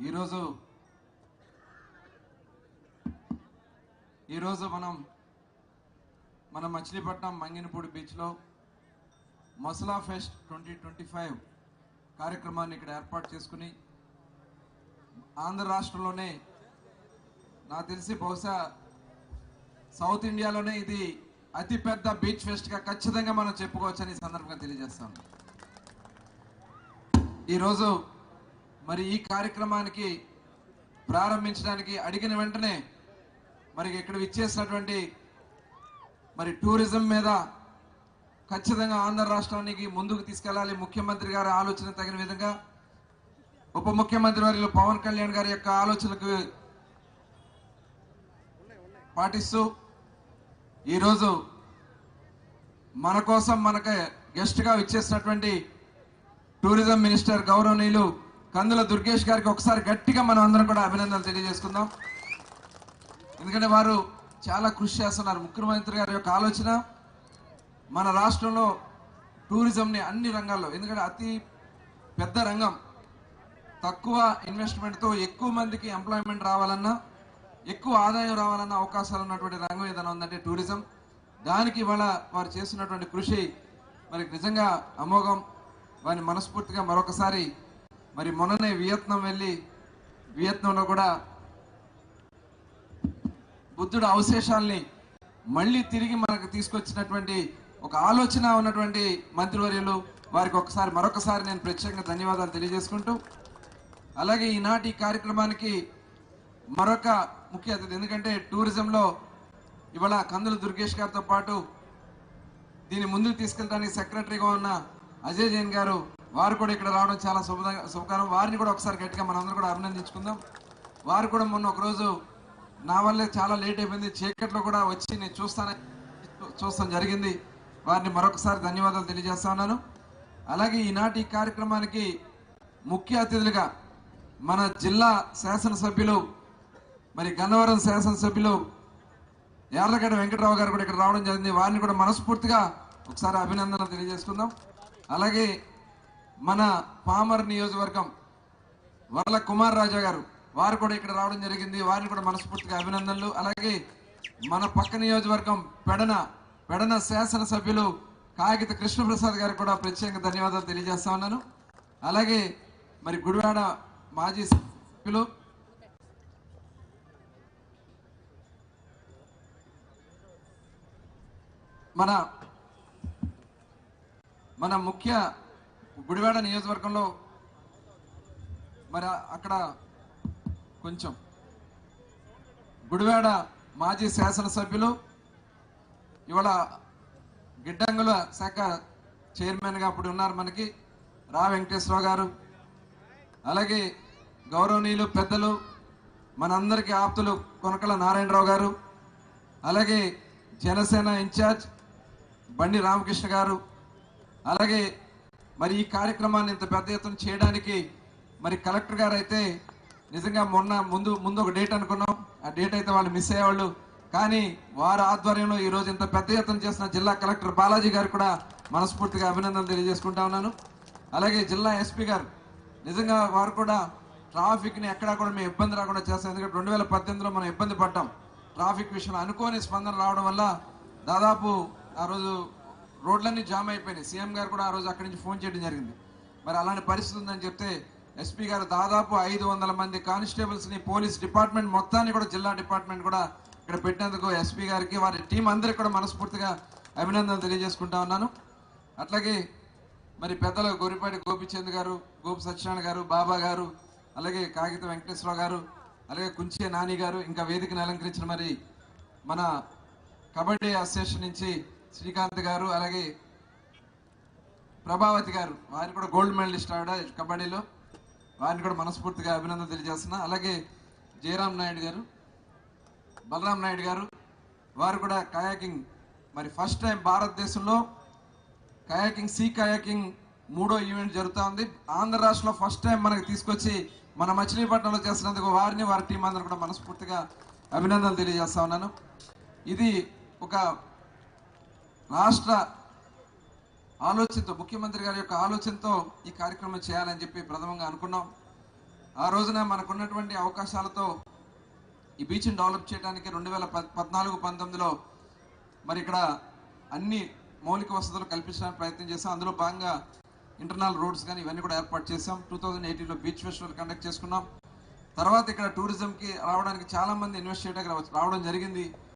ఈరోజు మన మచిలీపట్నం మంగినపూడి బీచ్లో మసలా ఫెస్ట్ 2025 కార్యక్రమాన్ని ఇక్కడ ఏర్పాటు చేసుకుని ఆంధ్ర రాష్ట్రంలోనే నాకు తెలిసి బహుశా సౌత్ ఇండియాలోనే ఇది అతిపెద్ద బీచ్ ఫెస్ట్గా ఖచ్చితంగా మనం చెప్పుకోవచ్చని ఈ సందర్భంగా తెలియజేస్తాం. ఈరోజు మరి ఈ కార్యక్రమానికి ప్రారంభించడానికి అడిగిన వెంటనే మరి ఇక్కడ విచ్చేసినటువంటి మరి టూరిజం మీద ఖచ్చితంగా ఆంధ్ర రాష్ట్రానికి ముందుకు తీసుకెళ్లాలి, ముఖ్యమంత్రి గారి ఆలోచన తగిన విధంగా ఉప ముఖ్యమంత్రి వర్యులు పవన్ కళ్యాణ్ గారి యొక్క ఆలోచనలకు పాటిస్తూ ఈరోజు మన కోసం మనకు గెస్ట్ గా విచ్చేసినటువంటి టూరిజం మినిస్టర్ గౌరవనీయులు కందుల దుర్గేష్ గారికి ఒకసారి గట్టిగా మనం అందరం కూడా అభినందనలు తెలియజేసుకుందాం. ఎందుకంటే వారు చాలా కృషి చేస్తున్నారు. ముఖ్యమంత్రి గారి యొక్క ఆలోచన మన రాష్ట్రంలో టూరిజంని అన్ని రంగాల్లో, ఎందుకంటే అతి పెద్ద రంగం, తక్కువ ఇన్వెస్ట్మెంట్తో ఎక్కువ మందికి ఎంప్లాయ్మెంట్ రావాలన్నా, ఎక్కువ ఆదాయం రావాలన్న అవకాశాలు ఉన్నటువంటి రంగం ఏదైనా ఉందంటే టూరిజం. దానికి ఇవాళ వారు చేస్తున్నటువంటి కృషి మరి నిజంగా అమోఘం. వారిని మనస్ఫూర్తిగా మరొకసారి మరి మొన్ననే వియత్నంలో కూడా బుద్ధుడు అవశేషాలని మళ్ళీ తిరిగి మనకు తీసుకొచ్చినటువంటి ఒక ఆలోచన ఉన్నటువంటి మంత్రివర్యులు వారికి మరొకసారి నేను ప్రత్యేకంగా ధన్యవాదాలు తెలియజేసుకుంటూ, అలాగే ఈనాటి కార్యక్రమానికి మరొక ముఖ్య అతిథి, ఎందుకంటే టూరిజంలో ఇవాళ కందుల దుర్గేష్ గారితో పాటు దీన్ని ముందుకు తీసుకెళ్ళడానికి సెక్రటరీగా ఉన్న అజయ్ జైన్ గారు, వారు కూడా ఇక్కడ రావడం చాలా శుభకరం. వారిని కూడా ఒకసారి గట్టిగా మనందరూ కూడా అభినందించుకుందాం. వారు కూడా మొన్న ఒకరోజు నా వల్లే చాలా లేట్ అయిపోయింది, చీకట్లో కూడా వచ్చి నేను చూస్తాం జరిగింది. వారిని మరొకసారి ధన్యవాదాలు తెలియజేస్తా ఉన్నాను. అలాగే ఈనాటి కార్యక్రమానికి ముఖ్య అతిథులుగా మన జిల్లా శాసనసభ్యులు, మరి గన్నవరం శాసనసభ్యులు యార్లగడ్డ వెంకటరావు గారు కూడా ఇక్కడ రావడం జరిగింది. వారిని కూడా మనస్ఫూర్తిగా ఒకసారి అభినందనలు తెలియజేసుకుందాం. అలాగే మన పామర్ నియోజకవర్గం వర్ల కుమార్ రాజా గారు, వారు కూడా ఇక్కడ రావడం జరిగింది. వారిని కూడా మనస్ఫూర్తిగా అభినందనలు. అలాగే మన పక్క నియోజకవర్గం పెడన శాసనసభ్యులు కాగిత కృష్ణప్రసాద్ గారికి కూడా ప్రత్యేకంగా ధన్యవాదాలు తెలియజేస్తా ఉన్నాను. అలాగే మరి గుడివాడ మాజీ సభ్యులు మన ముఖ్య గుడివాడ నియోజకవర్గంలో మరి అక్కడ కొంచెం గుడివాడ మాజీ శాసనసభ్యులు ఇవాళ గిడ్డంగుల శాఖ చైర్మన్గా అప్పుడు ఉన్నారు మనకి రా వెంకటేశ్వరరావు గారు. అలాగే గౌరవనీయులు పెద్దలు మనందరికీ ఆప్తులు కొనకల నారాయణరావు గారు, అలాగే జనసేన ఇన్ఛార్జ్ బండి రామకృష్ణ గారు. అలాగే మరి ఈ కార్యక్రమాన్ని ఇంత పెద్ద ఎత్తున చేయడానికి మరి కలెక్టర్ గారు అయితే నిజంగా ముందు ఒక డేట్ అనుకున్నాం, ఆ డేట్ అయితే వాళ్ళు మిస్ అయ్యేవాళ్ళు. కానీ వారి ఆధ్వర్యంలో ఈరోజు ఇంత పెద్ద ఎత్తున చేసిన జిల్లా కలెక్టర్ బాలాజీ గారు కూడా మనస్ఫూర్తిగా అభినందనలు తెలియజేసుకుంటా ఉన్నాను. అలాగే జిల్లా ఎస్పీ గారు, నిజంగా వారు కూడా ట్రాఫిక్ని ఎక్కడా కూడా మేము ఇబ్బంది రాకుండా చేస్తాం. ఎందుకంటే 2018లో మనం ఇబ్బంది పడ్డాం ట్రాఫిక్ విషయంలో. అనుకోని స్పందన రావడం వల్ల దాదాపు ఆ రోజు రోడ్లన్నీ జామ్ అయిపోయినాయి. సీఎం గారు కూడా ఆ రోజు అక్కడి నుంచి ఫోన్ చేయడం జరిగింది. మరి అలాంటి పరిస్థితి ఉందని చెప్తే ఎస్పీ గారు దాదాపు 500 మంది కానిస్టేబుల్స్ని, పోలీస్ డిపార్ట్మెంట్ మొత్తాన్ని కూడా, జిల్లా డిపార్ట్మెంట్ కూడా ఇక్కడ పెట్టినందుకు ఎస్పీ గారికి, వారి టీం అందరికీ కూడా మనస్ఫూర్తిగా అభినందనలు తెలియజేసుకుంటా ఉన్నాను. అట్లాగే మరి పెద్దలు గోరిపాటి గోపిచంద్ గారు, గోపి సత్యనారాయణ గారు, బాబా గారు, అలాగే కాగిత వెంకటేశ్వరరావు గారు, అలాగే కుంచే నాని గారు, ఇంకా వేదికను అలంకరించిన మరి మన కబడ్డీ అసోసియేషన్ నుంచి శ్రీకాంత్ గారు, అలాగే ప్రభావతి గారు, వారిని కూడా గోల్డ్ మెడలిస్ట్ ఆవిడ కబడ్డీలో, వారిని కూడా మనస్ఫూర్తిగా అభినందన తెలియజేస్తున్నా. అలాగే జయరాం నాయుడు గారు, బలరాం నాయుడు గారు, వారు కూడా కయాకింగ్ మరి ఫస్ట్ టైం భారతదేశంలో కయాకింగ్, సీ కయాకింగ్ 3వ ఈవెంట్ జరుగుతూ ఉంది. ఆంధ్ర రాష్ట్రంలో ఫస్ట్ టైం మనకి తీసుకొచ్చి మన మచిలీపట్నంలో చేస్తున్నందుకు వారిని, వారి టీం అందరూ కూడా మనస్ఫూర్తిగా అభినందనలు తెలియజేస్తా ఉన్నాను. ఇది ఒక రాష్ట్ర ఆలోచనతో, ముఖ్యమంత్రి గారి యొక్క ఆలోచనతో ఈ కార్యక్రమం చేయాలని చెప్పి ప్రథమంగా అనుకున్నాం. ఆ రోజున మనకున్నటువంటి అవకాశాలతో ఈ బీచ్ని డెవలప్ చేయడానికి 2014-19లో మరి ఇక్కడ అన్ని మౌలిక వసతులు కల్పించడానికి ప్రయత్నం చేసాం. అందులో భాగంగా ఇంటర్నల్ రోడ్స్ కానీ ఇవన్నీ కూడా ఏర్పాటు చేసాం. 2018లో బీచ్ ఫెస్టివల్ కండక్ట్ చేసుకున్నాం. తర్వాత ఇక్కడ టూరిజంకి రావడానికి చాలా మంది ఇన్వెస్ట్ చేయడానికి రావడం జరిగింది.